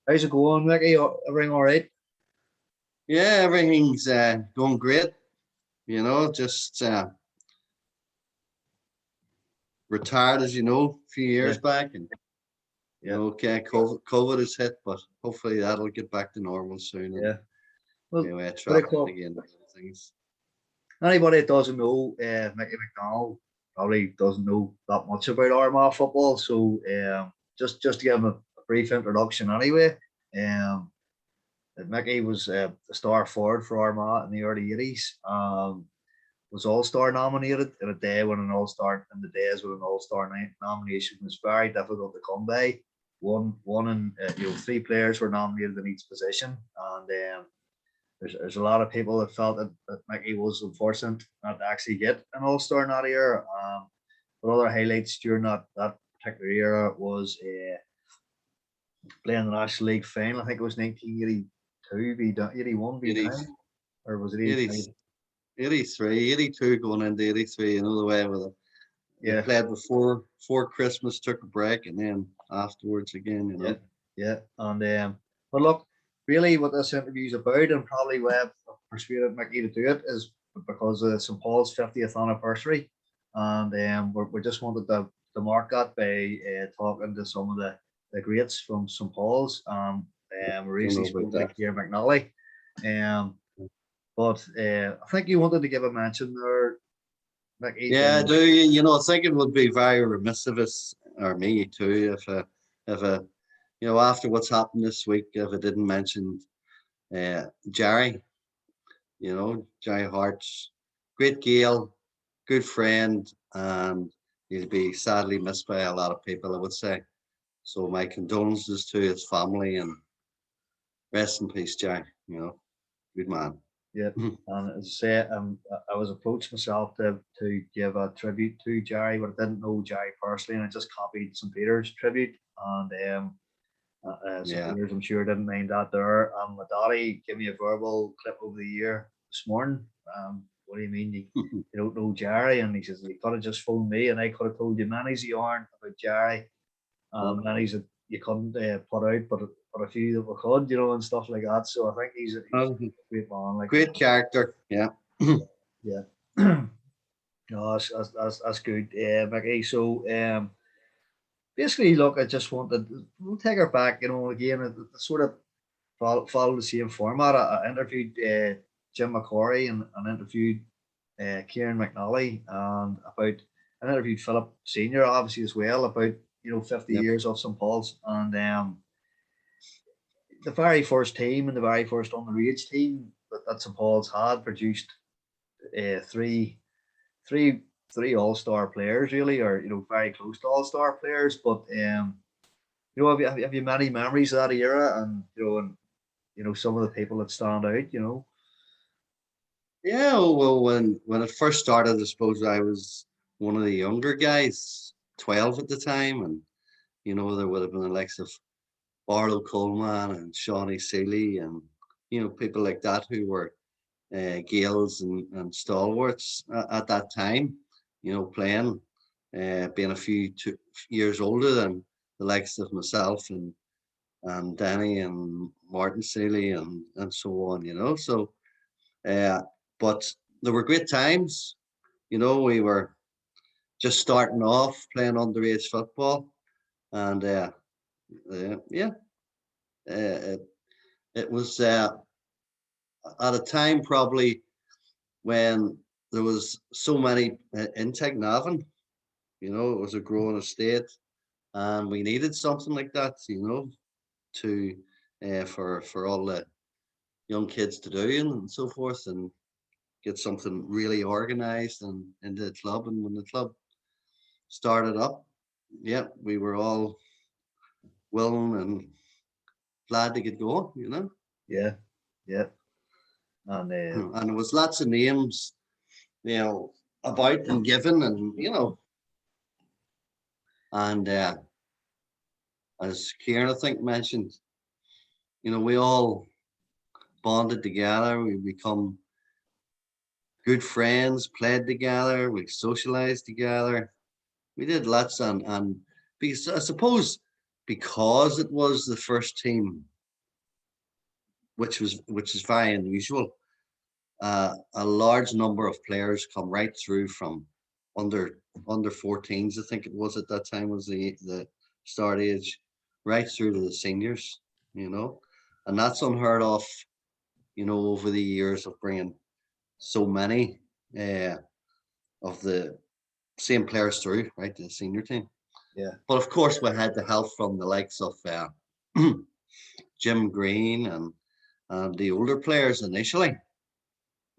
How's it going, Mickey? Everything all right? Yeah, everything's going great. Just retired, as you know, a few years Yeah, back, and yeah, okay, COVID has hit, but hopefully that'll get back to normal soon, and yeah. Well, what do you traveling call again and things. anybody that doesn't know Mickey McDonald probably doesn't know that much about Armagh football. So just to give him a brief introduction anyway. Um, Mickey was a star forward for Armagh in the early 80s. Was All-Star nominated in a day when an All-Star in the days when an All-Star nomination was very difficult to come by. One and three players were nominated in each position, and there's a lot of people that felt that Mickey was unfortunate not to actually get an All-Star in that era. But other highlights during that particular era was playing the National League final. I think it was 1982, 81, be 80, down, or was it 80, 85? 83, 82 going into 83, the way with it. They Yeah, played before Christmas, took a break, and then afterwards again. yeah, yeah. And but look, really, what this interview is about, and probably why I've persuaded Mickey to do it, is because of St Paul's 50th anniversary, and we just wanted to mark that by talking to some of the greats from St Paul's. We Don't recently know about spoke to that. Kieran McNally, but I think you wanted to give a mention there, Mickey. Yeah, I do. I think it would be very remiss of us, or me too, if after what's happened this week, if I didn't mention Jerry, Jerry Hart's great Gael, good friend, and he'll be sadly missed by a lot of people, I would say. So my condolences to his family and rest in peace, Jerry. Good man. Yeah, and as I say, I was approached myself to give a tribute to Jerry, but I didn't know Jerry personally, and I just copied St Peter's tribute, and St Yeah. Peter's, I'm sure, didn't mind that there. My daddy gave me a verbal clip over the year this morning. What do you mean you don't know Jerry? And he says you could have just phoned me, and I could have told you many's the yarn about Jerry, many's that you couldn't put out, but a few that we could, and stuff like that. So I think he's Oh, a great man, like. great character. Yeah. Yeah. No, that's good, Mickey. So, basically, look, I just wanted we'll take her back, again, sort of follow the same format. I interviewed Jim McCorry and interviewed Kieran McNally and about I interviewed Philip Senior obviously as well about 50 Yep. years of St Paul's, and the very first team and the very first underage team that St Paul's had produced three three three all-star players really, or very close to all-star players. But have you many memories of that era, and some of the people that stand out? Yeah, well, when it first started, I suppose I was one of the younger guys, 12 at the time, and there would have been the likes of Barlow Coleman and Shawnee Seeley and people like that who were Gales and stalwarts at that time, playing, being a few years older than the likes of myself and Danny and Martin Seeley and so on. So, uh, but there were great times. We were just starting off playing underage football, and yeah, it, it was at a time probably when there was so many in Navan. It was a growing estate, and we needed something like that, to for all the young kids to do and so forth, and get something really organized and into the club. And when the club started up, yeah, we were all willing and glad to get going. Yeah, yeah, and And there was lots of names, about and given, and and as Kieran I think mentioned, we all bonded together. We become good friends, played together, we socialized together. We did lots, and because I suppose because it was the first team which is very unusual. A large number of players come right through from under 14s, I think it was at that time, was the start age, right through to the seniors, and that's unheard of, over the years of bringing so many of the same players through, right, to the senior team. Yeah. But of course, we had the help from the likes of Jim Green and the older players initially,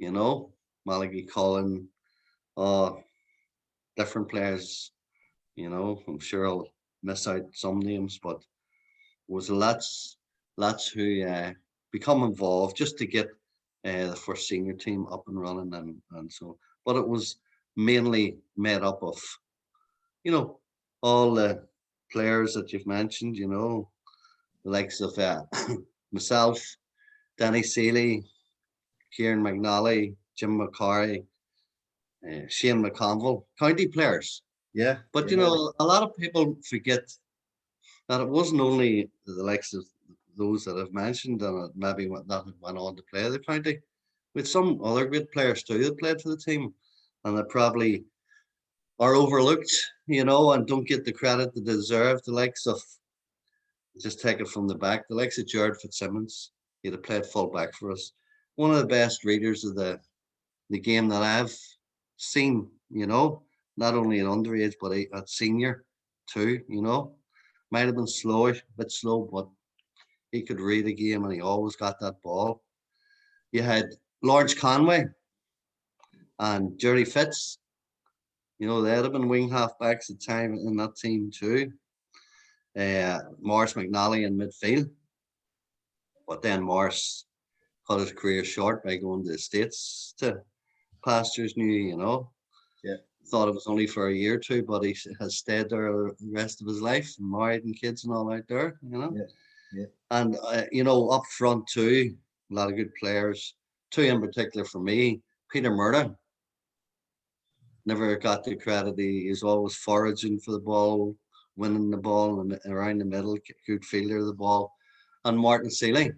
Malachi Collin, different players, I'm sure I'll miss out some names, but was lads who become involved just to get the first senior team up and running, and so. But it was mainly made up of, all the players that you've mentioned, the likes of myself, Danny Seeley, Kieran McNally, Jim McCarry, Shane McConville, county players. Yeah. But yeah. a lot of people forget that it wasn't only the likes of those that I've mentioned and maybe that went on to play the county, with some other great players too that played for the team, and that probably are overlooked, and don't get the credit they deserve. The likes of, just take it from the back, the likes of Jared Fitzsimmons, he'd have played full back for us. One of the best readers of the game that I've seen, not only at underage, but at senior too, Might have been slowish, a bit slow, but he could read a game and he always got that ball. You had Lawrence Conway and Jerry Fitz. They'd have been wing half-backs at time in that team too. Morris McNally in midfield. But then Morris cut his career short by going to the States to pastures new, Yeah. Thought it was only for a year or two, but he has stayed there the rest of his life, and married and kids and all out there, Yeah. And, up front too, a lot of good players. Two in particular for me, Peter Murda. Never got the credit. He's always foraging for the ball, winning the ball and around the middle, good fielder of the ball. And Martin Seeley,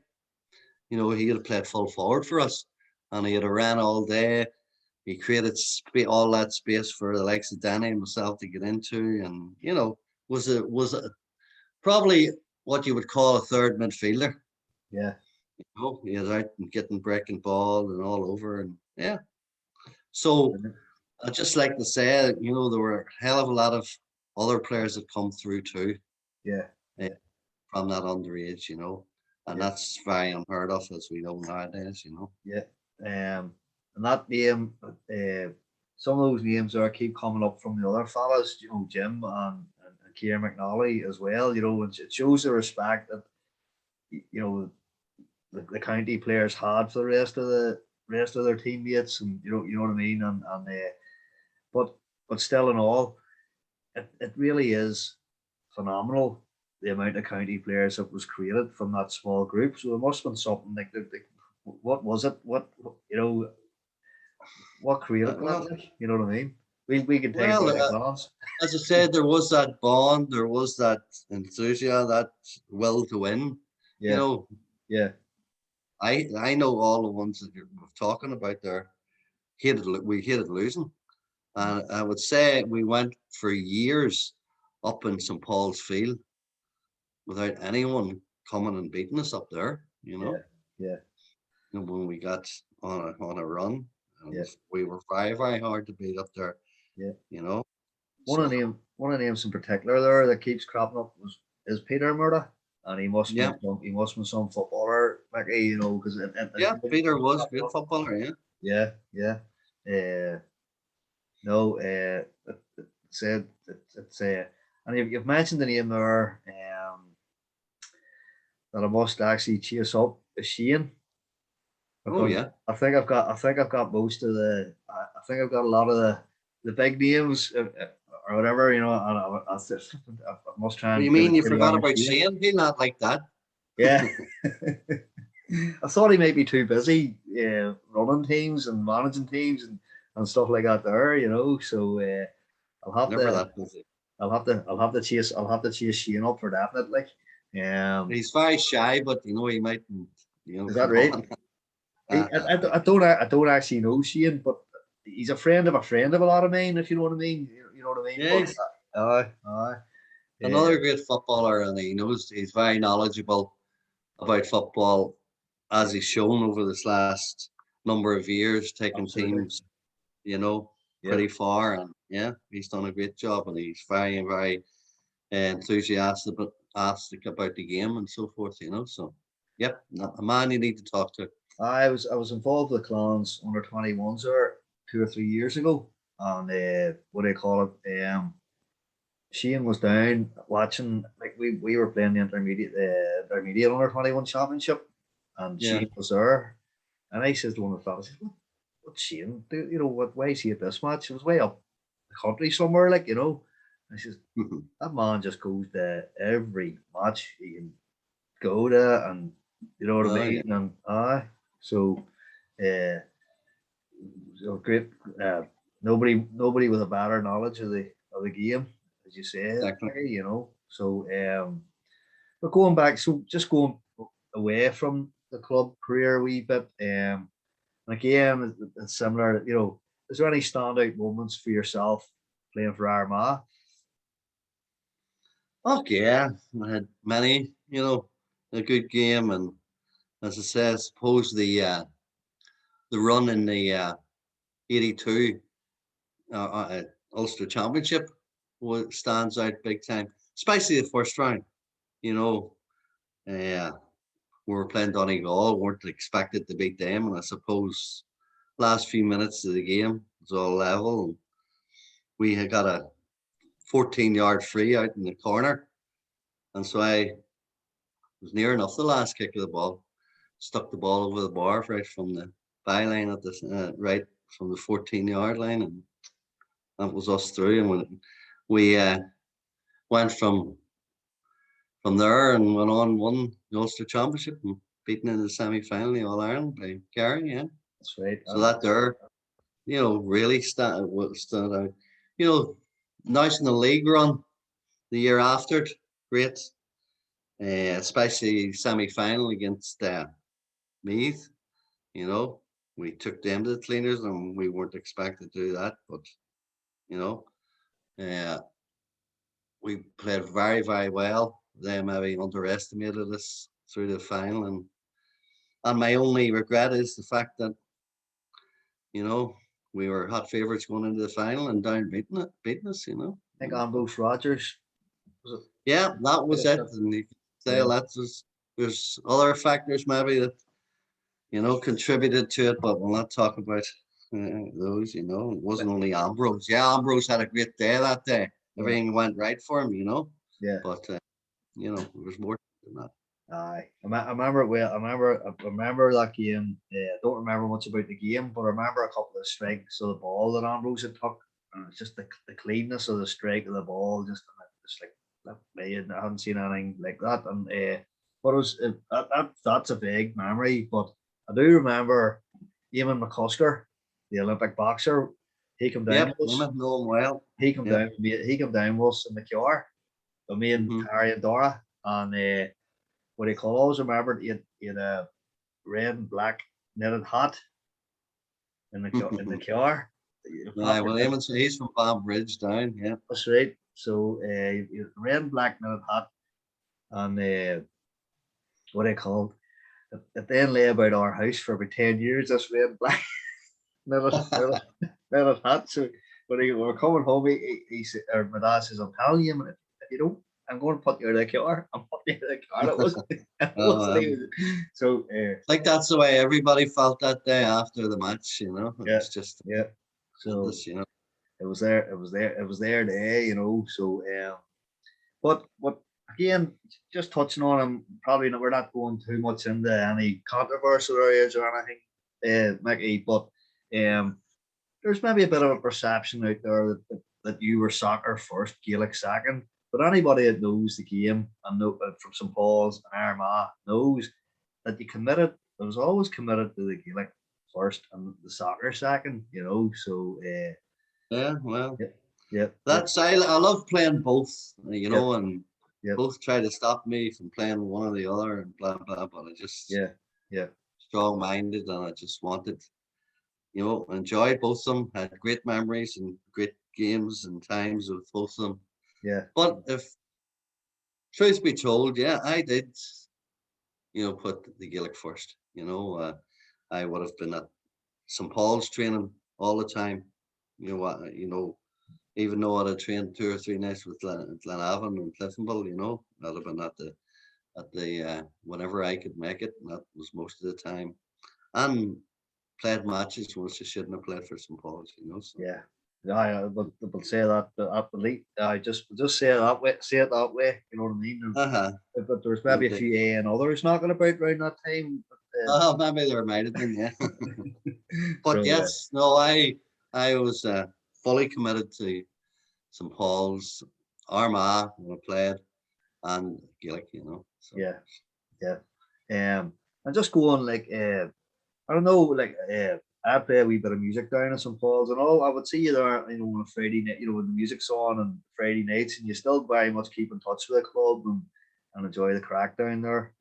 he had have played full forward for us, and he had a ran all day. He created all that space for the likes of Danny and myself to get into, and was probably what you would call a third midfielder. Yeah. He was out and getting breaking ball and all over, and yeah. So I'd just like to say, there were a hell of a lot of other players that come through too. Yeah. From that underage, and that's very unheard of, as we know nowadays, Yeah. And that name, some of those names there keep coming up from the other fellas, Jim and Kieran McNally as well. It shows the respect that the county players had for the rest of their teammates, and you know what I mean. And but still in all, it really is phenomenal the amount of county players that was created from that small group. So it must have been something like what was it? What created that? You know what I mean? We can take it by the glance. As I said, there was that bond, there was that enthusiasm, that will to win. Yeah. Yeah. I know all the ones that you're talking about there. We hated losing, and I would say we went for years up in St. Paul's Field without anyone coming and beating us up there. Yeah. When we got on a run, Yeah. we were very, very hard to beat up there. Yeah. One of the names in particular there that keeps cropping up is Peter Murda, and he must be some footballer, Mickey, because Peter was a good footballer, yeah. No, said it's and you've mentioned the name there, that I must actually chase up is Shane. I think I've got most of the. I think I've got a lot of the big names or whatever, and I must try. You mean you forgot about Shane? He's not like that. Yeah. I thought he might be too busy running teams and managing teams and stuff like that there, So I'll have to chase Shane up for definitely. He's very shy, but he Is that come right? on. I don't actually know Shane, but he's a friend of a lot of mine, if you know what I mean. You know what I mean? Yeah, But he's yeah, another great footballer, and he's very knowledgeable about football, as he's shown over this last number of years, taking absolutely. teams, you know, Yeah. pretty far. And yeah, he's done a great job, and he's very, very enthusiastic about the game and so forth. So yep, a man you need to talk to. I was involved with the Clans under 21s there 2 or 3 years ago, and what do you call it? Shane was down watching, like we were playing the intermediate under 21 championship, and Yeah. Shane was there, and I says to one of the fellas, "What's Shane do? You know what? Why is he at this match? It was way up the country somewhere, like you know." And I says, "That man just goes to every match he can go to, and you know what I Oh yeah, mean." And so uh, so great. Uh, nobody with a better knowledge of the game, as you said, exactly. you know. So, but going back, so just going away from the club career a wee bit, and again, it's similar. You know, is there any standout moments for yourself playing for Armagh? Okay, yeah, I had many, a good game, and as I say, I suppose the run in the '82 Ulster Championship stands out big time, especially the first round. You know, uh, we were playing Donegal, weren't expected to beat them, and I suppose last few minutes of the game was all level. And we had got a 14-yard free out in the corner, and so I was near enough the last kick of the ball, stuck the ball over the bar right from the byline at the right from the 14-yard line, and that was us through. And we went from there and went on won the Ulster Championship and beaten in the semi-final the All Ireland by Kerry. Yeah, That's right. so that there, really stood out. National League run the year after, great, especially semi-final against Meath. You know, we took them to the cleaners, and we weren't expected to do that, but you know, uh, we played very, very well. They maybe underestimated us through the final, and my only regret is the fact that you know we were hot favourites going into the final and down beating us. I think Ambrose Rogers was Yeah, that was it, it. and you could say Yeah, that was there's other factors maybe that contributed to it, but we'll not talk about those. It wasn't only Ambrose. Yeah, Ambrose had a great day that day. yeah, Everything went right for him. yeah. But there was more than that. I remember it well. I remember that game. I don't remember much about the game, but I remember a couple of strikes of the ball that Ambrose had took, and it's just the cleanness of the strike of the ball, just like that. I haven't seen anything like that, and but it was that's a big memory. But I do remember Eamon McCusker, the Olympic boxer. He came down Yep, with us. Emmett know him well. He came Yep. down. He came down with us in the car. So me and Hmm. Harry and Dora, and what do you call? I always remembered he had a red and black knitted hat in the car. Aye, well, he's from Palm Bridge down. Yeah. That's right. So red and black knitted hat, and what do you call? It then lay about our house for about 10 years. This red and black knitted hat. So when we were coming home, he said, or my dad says, "I'm telling you, if you don't, I'm going to put you in the car. I'm putting you in the car." It wasn't. It Oh, wasn't even. So like that's the way everybody felt that day after the match. It yeah, was just yeah. So tremendous. it was there. It was there today. So but again, just touching on him. Probably not, we're not going too much into any controversial areas or anything, Mickey. But there's maybe a bit of a perception out there that you were soccer first, Gaelic second. But anybody that knows the game and from St Paul's and Armagh knows that you committed. I was always committed to the Gaelic first and the soccer second. So Yeah, well, yep, yep, yep, I love playing both. yep, And yep, both try to stop me from playing one or the other and blah blah. But I just yeah. yeah, strong-minded, and I just wanted, enjoyed both of them. Had great memories and great games and times with both of them. yeah, But if truth be told, yeah, I did, put the Gaelic first. I would have been at St. Paul's training all the time. Even though I'd have trained 2 or 3 nights with Glenavon and Cliftonville, I'd have been at the whenever I could make it, and that was most of the time. And played matches once I shouldn't have played for St. Paul's, so. yeah. Yeah, I would say that, but I believe I just say it that way. Say it that way. You know what I mean? Uh-huh. But there's maybe a Indeed. few A and others knocking about around that time. Oh, maybe there might have been, yeah. But So yes, no, I was fully committed to St. Paul's, Armagh when I played, and Gaelic, so. yeah, yeah. And just going like I don't know, like I play a wee bit of music down at St. Paul's and all. I would see you there, on a Friday night, when the music's on and Friday nights, and you still very much keep in touch with the club and enjoy the crack down there.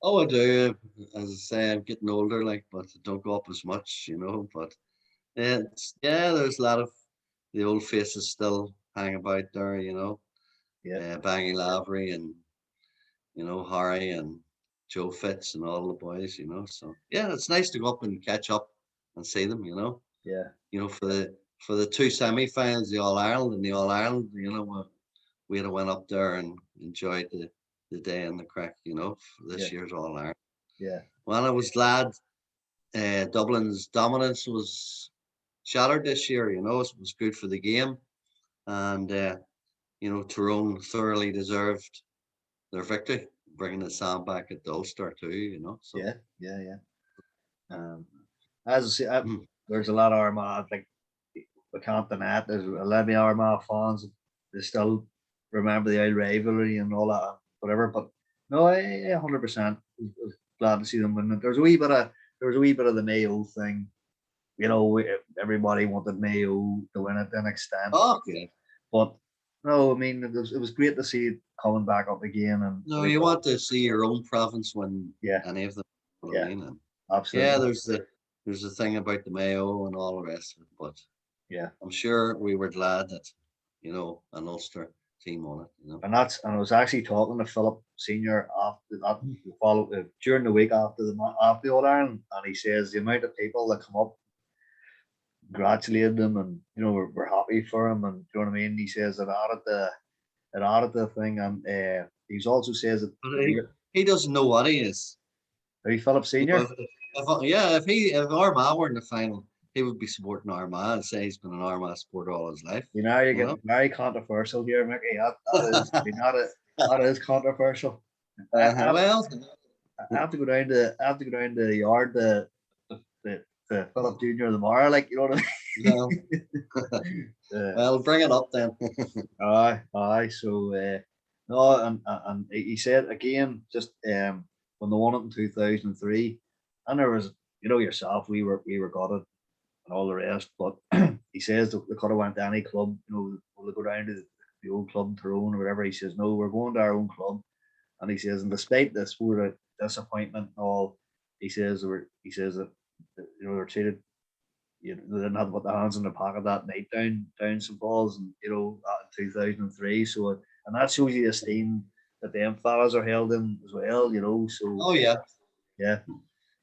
Oh, I do. As I say, I'm getting older, like, but I don't go up as much, But yeah, there's a lot of the old faces still hang about there, Yeah, Bangy Lavery and Harry and Joe Fitz and all the boys, So yeah, it's nice to go up and catch up and see them, yeah, For the 2 semi-finals, the All Ireland and the All Ireland, we'd have went up there and enjoyed the day and the crack, for yeah, this year's All Ireland. yeah, Well, I was glad Dublin's dominance was shattered this year. It was good for the game, and Tyrone thoroughly deserved their victory, bringing the sound back at the Ulster too. So. yeah, yeah, yeah. As I say, Mm. there's a lot of Armagh, like we can't deny it. There's a lot of Armagh fans. They still remember the old rivalry and all that, whatever. But no, 100% was glad to see them win. There was a wee bit of the Mayo thing. Everybody wanted Mayo to win it to an extent. Okay. But no, I mean it was great to see it coming back up again. And No, you want to see your own province win yeah, any of them. You know what I yeah, mean? And yeah, absolutely. there's the thing about the Mayo and all the rest of it, but Yeah. I'm sure we were glad that an Ulster team won it. And I was actually talking to Philip Senior after that follow during the week after the All Ireland, and he says the amount of people that come up congratulated him, and we're happy for him, and you know what I mean. He says it added the thing, and he also says that But he doesn't know what he is. are you Philip Senior? If Armagh were in the final, he would be supporting Armagh and say he's been an Armagh supporter all his life. You're getting very controversial here, Mickey. That is controversial. I, I, Well, I have to go down to the yard to Philip Junior tomorrow, like you know what I no. mean. Well, bring it up then. Aye. So no, and he said again, just when they won it in 2003, and there was, yourself, we were gutted and all the rest, but he says they could have went to any club, will they go down to the old club in Tyrone or whatever. He says no, we're going to our own club, and he says, and despite this sort of disappointment and all, he says that they're treated. They didn't have to put their hands in the pocket that night down St. Paul's, and in 2003. So, and that shows you the esteem that them fellas are held in as well. So Oh yeah, yeah,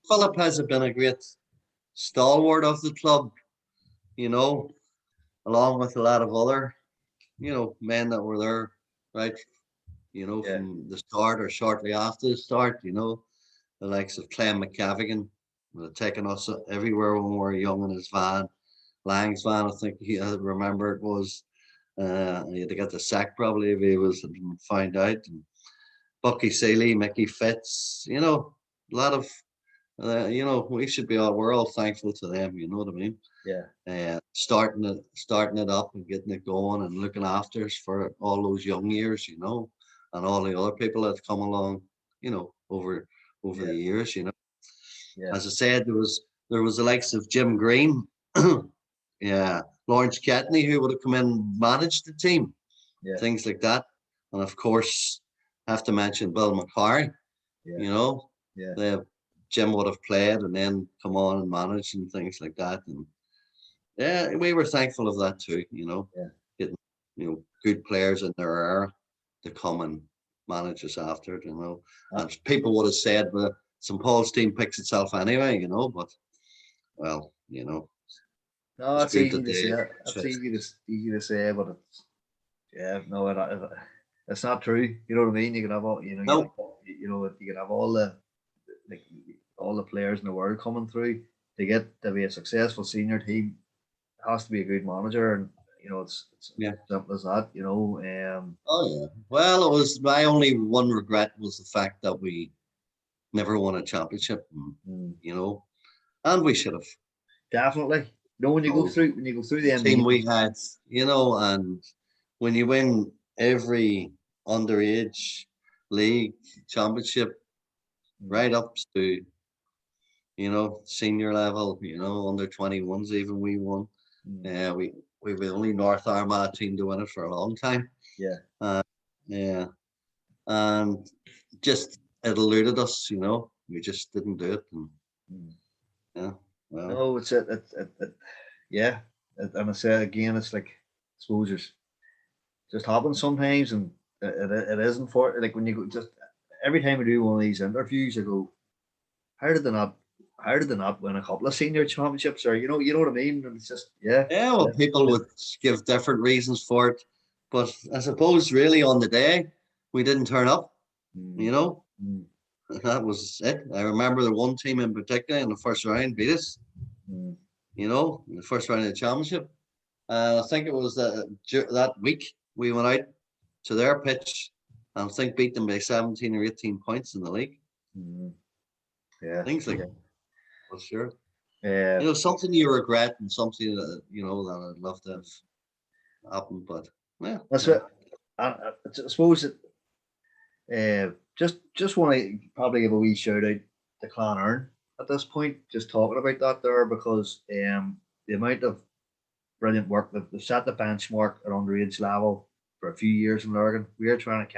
Philip has been a great stalwart of the club. Along with a lot of other, men that were there, right? yeah, From the start or shortly after the start. The likes of Clem McCavigan would have taken us everywhere when we were young in his van. Lang's van, I think I remember it was. He had to get the sack probably if he was found out. And Bucky Seeley, Mickey Fitz, a lot of, we're all thankful to them. You know what I mean? yeah, Starting it up and getting it going and looking after us for all those young years, and all the other people that come along, over yeah, the years, yeah, As I said, there was the likes of Jim Green, yeah, Lawrence Ketney, who would have come in and managed the team, yeah, things like that. And of course, have to mention Bill McCarry, yeah, you know, yeah, the Jim would have played and then come on and manage and things like that. And yeah, we were thankful of that too, Yeah. getting, good players in their era to come and manage us after it, Uh, And people would have said, well, St. Paul's team picks itself anyway, but well, no, it's it's good easy that to say. they It's easy to say, but it's yeah, no, it's not true. You know what I mean? You can have all, no, you can have like all the players in the world coming through to be a successful senior team. It has to be a good manager, and it's yeah. simple as that. Oh yeah. Well, it was my only one regret was the fact that we never won a championship, Mm, and we should have. definitely. When you go So through the them team we names. had, and when you win every underage league championship right up to, senior level, under 21s even we won. Mm, We were the only North Armagh team to win it for a long time. yeah. Yeah. And just it eluded us, We just didn't do it. And Mm. yeah, well, No, yeah. And I say again, it's like, I suppose it's just happens sometimes, and it isn't for like when you go just every time we do one of these interviews, I go, how did they not? How did they not win a couple of senior championships? Or you know what I mean? And it's just yeah, well, yeah, people would give different reasons for it. But I suppose really on the day, we didn't turn up, you mm, know, mm, that was it. I remember the one team in particular in the first round beat us, mm, in the first round of the championship. I think it was that week we went out to their pitch and I think beat them by 17 or 18 points in the league. mm, yeah, Things like yeah. that, for sure. Uh, Something you regret and something that, that I'd love to have happened, but yeah, that's it. I suppose it. Just want to probably give a wee shout out to Clan Earn at this point. Just talking about that there, because the amount of brilliant work that they've set the benchmark at underage level for a few years in Lurgan. We are trying to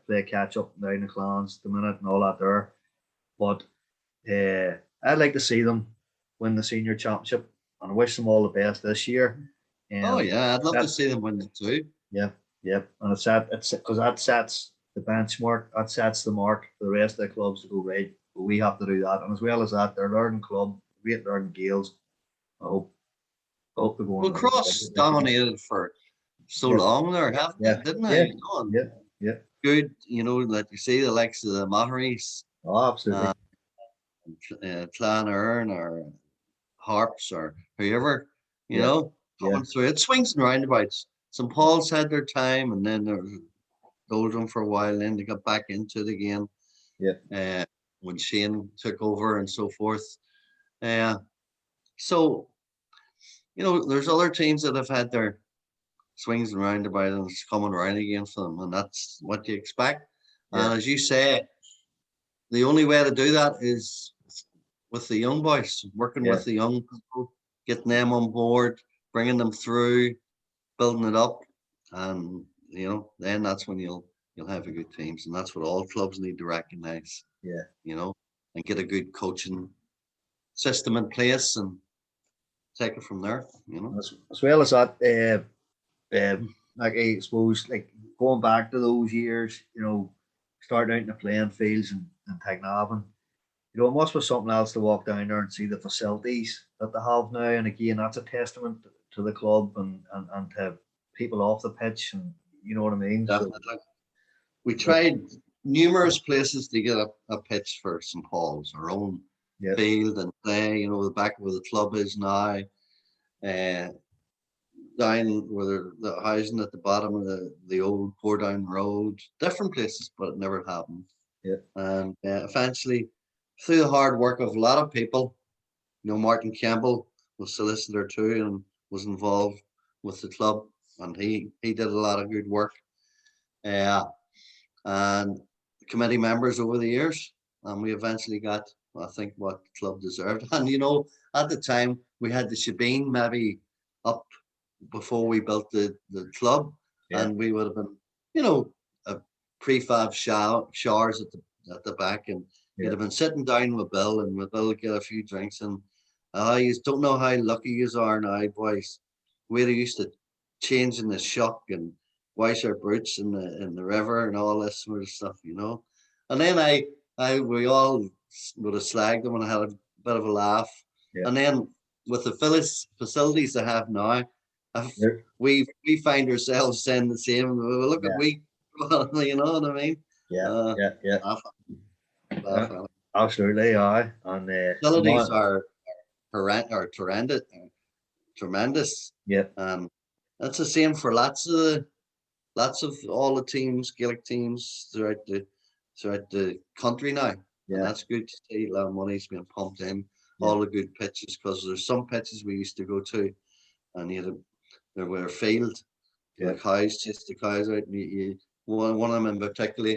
play catch up down the clans the minute and all that there. But I'd like to see them win the senior championship, and I wish them all the best this year. oh Um, yeah, I'd love to that see them win it too. yeah, yeah, and it's because that sets the benchmark, that sets the mark for the rest of the clubs to go right. But we have to do that, and as well as that, they're Lurgan club, great Lurgan Gales. I hope they're Well, going Cross to dominated for so yeah, long there, haven't they? yeah, Didn't they? yeah, And yeah, yeah. good, like you see the likes of the Maharis, Oh, uh, absolutely. Clan Earn or Harps or whoever, Yeah, yeah, coming through. It swings and roundabouts. St. Paul's had their time and then there was doldrum for a while, then they got back into it again yeah, uh, when Shane took over and so forth. Uh, so, there's other teams that have had their swings and roundabouts and it's coming around again for them, and that's what you expect. yeah, And as you say, the only way to do that is with the young boys, working yeah, with the young people, getting them on board, bringing them through, building it up, and then that's when you'll have a good teams, and that's what all clubs need to recognise, yeah. and get a good coaching system in place and take it from there. As well as that, like I suppose, like going back to those years, starting out in the playing fields and Tagnavan, it must be something else to walk down there and see the facilities that they have now. And again, that's a testament to the club and to people off the pitch, and you know what I mean. So, Definitely. We but tried numerous places to get a pitch for St. Paul's, our own yeah, field and play, the back where the club is now, uh, down where the housing at the bottom of the old pour down road, different places, but it never happened. yeah, And eventually, through the hard work of a lot of people, Martin Campbell was solicitor too and was involved with the club, and he did a lot of good work. Uh, and committee members over the years, and we eventually got, I think, what the club deserved. And at the time we had the shebeen maybe up before we built the club, yeah, and we would have been, a prefab showers at the back, and You'd have been sitting down with Bill, and with Bill get a few drinks, and you don't know how lucky you are now, boys. We're used to changing the shuck and wash our boots in the river and all this sort of stuff, you know. And then we all would have slagged them and had a bit of a laugh. Yeah. And then with the facilities they have now, Yeah. we find ourselves saying the same. Look at Yeah. we, you know what I mean? Yeah. Yeah. Laugh. Absolutely, aye. And Facilities are tremendous. Tremendous. Yeah. That's the same for lots of all the teams, Gaelic teams throughout the country now. Yeah. And that's good to see. A lot of money's being pumped in. Yeah. All the good pitches, because there's some pitches we used to go to, and there were field. Yeah. The cows, chase the cows out. And one of them in particular,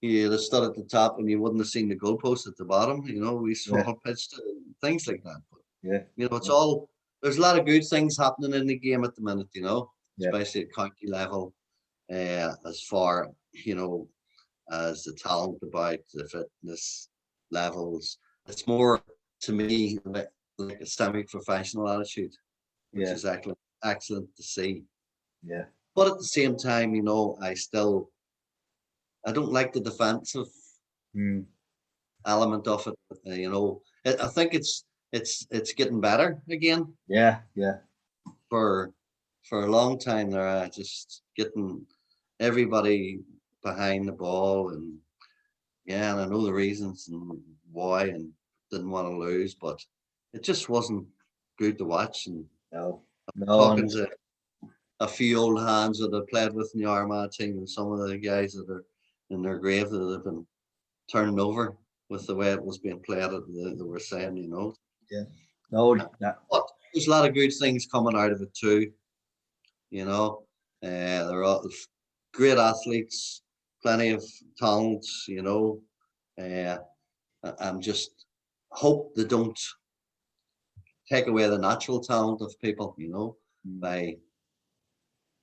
you stood at the top and you wouldn't have seen the goalpost at the bottom. You know, we small pitched things like that. But, Yeah. you know, it's all, there's a lot of good things happening in the game at the minute, you know, especially at county level, as far, you know, as the talent about the fitness levels. It's more, to me, like a semi-professional attitude, which is excellent to see. Yeah. But at the same time, you know, I don't like the defensive element of it. You know, I think it's getting better again. Yeah. Yeah. For a long time there, just getting everybody behind the ball, and and I know the reasons and why, and didn't want to lose, but it just wasn't good to watch. And No. talking to a few old hands that I played with in the Armagh team, and some of the guys that are in their grave that have been turned over with the way it was being played, they were saying, you know. Yeah. No. But there's a lot of good things coming out of it too. You know, they're all great athletes, plenty of talent. You know, I'm just hope they don't take away the natural talent of people. You know, by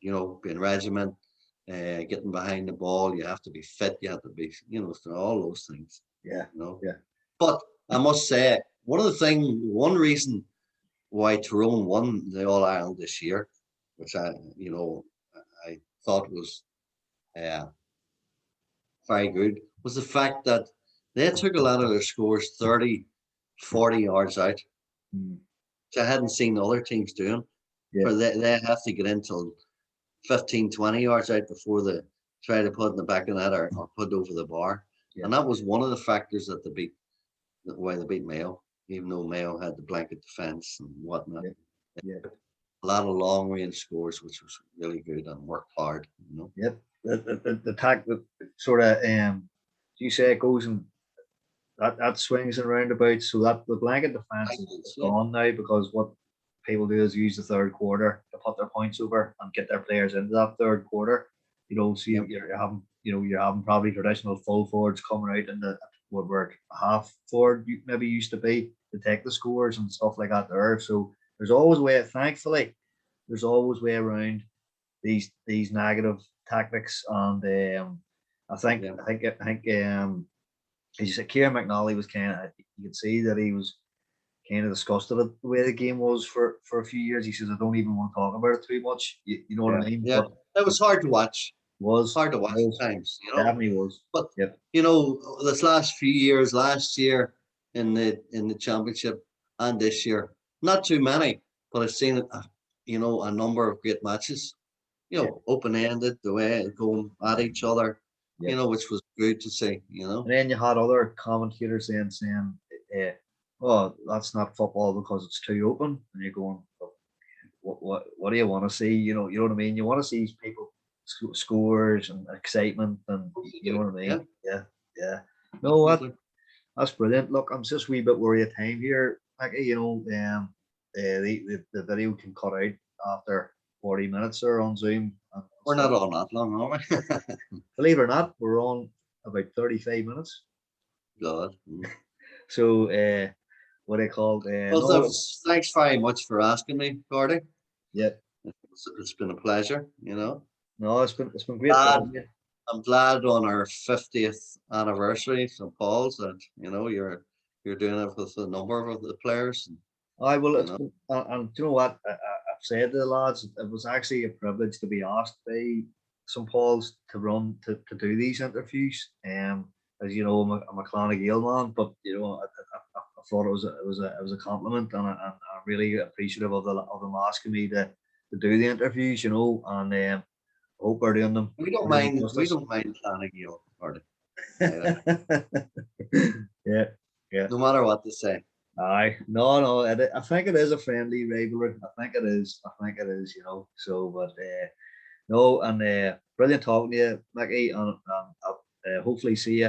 being regiment, getting behind the ball. You have to be fit. You have to be, all those things. Yeah. You know. Yeah. But I must say, one reason why Tyrone won the All Ireland this year, which I thought was very good, was the fact that they took a lot of their scores 30, 40 yards out, which I hadn't seen other teams doing. Yeah. They have to get into 15, 20 yards out before they try to put in the back of the net or put over the bar. Yeah. And that was one of the factors that why they beat Mayo, even though Mayo had the blanket defense and whatnot. Yeah. A lot of long range scores, which was really good and worked hard. You know. Yep. The attack that sort of you say it goes and that swings and roundabouts, so that the blanket defense is gone now, because what people do is use the third quarter to put their points over and get their players into that third quarter. You know, so you're having probably traditional full forwards coming out in the where half forward maybe used to be to take the scores and stuff like that there. So there's always a way, thankfully, there's always a way around these negative tactics. And I think as you said, Kieran McNally was you could see that he was kind of disgusted at the way the game was for a few years. He says, I don't even want to talk about it too much. You know what I mean? Yeah, it was hard to watch. Was hard to watch at times, you know. Definitely was. But you know, this last few years, last year in the championship and this year, not too many, but I've seen a number of great matches. You know, open-ended, the way going at each other. You know, which was good to see. You know, and then you had other commentators saying, "Oh, that's not football because it's too open," and you're going, "What do you want to see?" You know what I mean. You want to see people scores and excitement, and you know what I mean. Yeah. No, that's brilliant. Look, I'm just a wee bit worried of time here, Mackie. You know, the video can cut out after 40 minutes or on Zoom. We're not on that long, are we? Believe it or not, we're on about 35 minutes. God. So, what I called. Well, thanks very much for asking me, Gordy. Yeah. It's been a pleasure, you know. No, it's been great. I'm glad on our 50th anniversary, St. Paul's, that you're doing it with a number of the players. I will. You It's know, been, and do you know what I've said to the lads? It was actually a privilege to be asked by St Paul's to run to do these interviews. As you know, I'm a Clan Gael man, but I thought it was a compliment, and I'm really appreciative of them asking me to do the interviews. And I hope we're doing them. we don't We're doing them mind. We justice. don't mind Clonagale, or either, Yeah, yeah. no matter what they say. Aye, no, no. I think it is a friendly rivalry. I think it is. I think it is. So, but no, and brilliant talking to you, Mickey, and I'll hopefully see you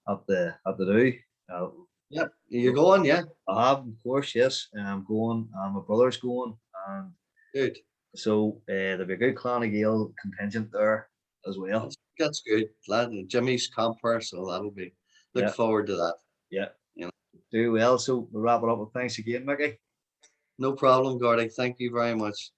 at the do. Uh, Yep, you're going, yeah. I have, of course, yes. I'm going. My brother's going, and Good. so there'll be a good Clan Gael contingent there as well. That's good. Glad Jimmy's camper, so that'll be. Look Yeah, forward to that. yeah. You know, Do well. So we'll wrap it up. With thanks again, Mickey. no problem, Gordy. Thank you very much.